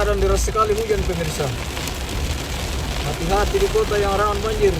dan deras sekali hujan pemirsa. Hati-hati di kota yang rawan banjir.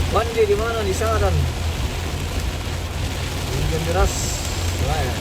Banjir di mana di Saran? Hujan deras. Wah, ya.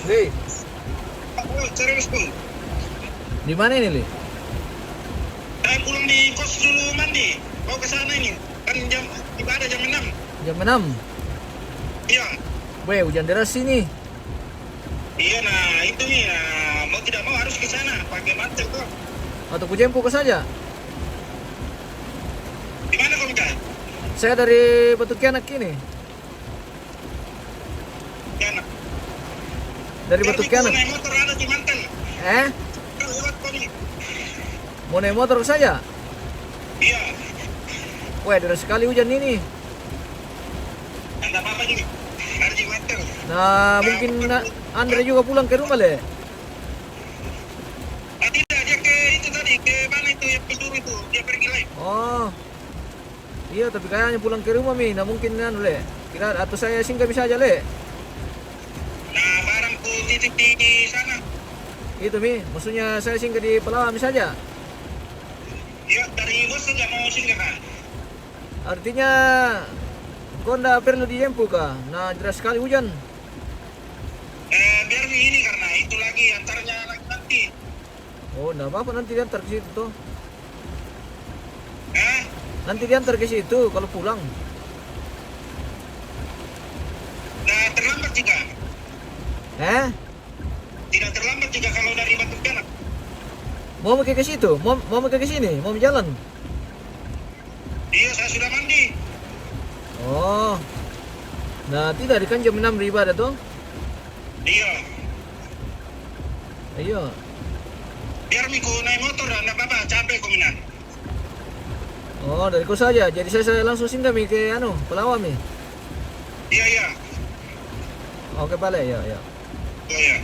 Li, Oh, serius pun. di mana ini, Li? Saya pulang di kos dulu mandi. Mau ke sana ini. Kan jam ibadah jam 6. Jam 6. Iya. Weh, hujan deras sini. Iya, nah itu nih. Nah, mau tidak mau harus ke sana. Pakai mantel kok. Atau kujemput saja. Di mana kau minta? Saya dari Batu Kianak ini. Jana. Dari Batu Kianak. Naik motor ada di mantel. Kau lewat kau nih. Mau naik motor saja? Iya. Weh, deras sekali hujan ini. Tidak apa-apa nih. Ada di mantel. Nah, mungkin Andre juga pulang ke rumah, Le. Ah, tidak, dia ke itu tadi. Ke mana itu yang peduli itu. Dia pergi lain. Oh. Iya, tapi kayaknya pulang ke rumah, Mi. Nah, mungkin kan, Le. Kira atau saya singgah bisa aja, Le. Nah, barangku titip di sana. Itu, Mi. Maksudnya saya singgah di Palawan saja. Iya, dari bos saja mau singgah kan? Artinya kau ndak perlu dijemput kah? Nah, deras sekali hujan. Biar ini karena itu lagi antaranya lagi nanti. Oh, ndak apa-apa, nanti diantar ke situ tuh. Eh, Nanti diantar ke situ kalau pulang. nah terlambat juga. Tidak terlambat juga kalau dari Batu Kianak. Mau ke situ? Mau ke sini? Mau jalan? Iya, saya sudah mandi. Oh. Nah, tidak kan jam 6 riba ada tuh. Iya. Ayo. Biar Miku naik motor dan enggak apa-apa, capek kau minat. Oh, dari kau saja. Jadi saya langsung singgah Mi ke Palawan, Mi. Iya, iya. Oke, balik ya, ya. Oh, iya.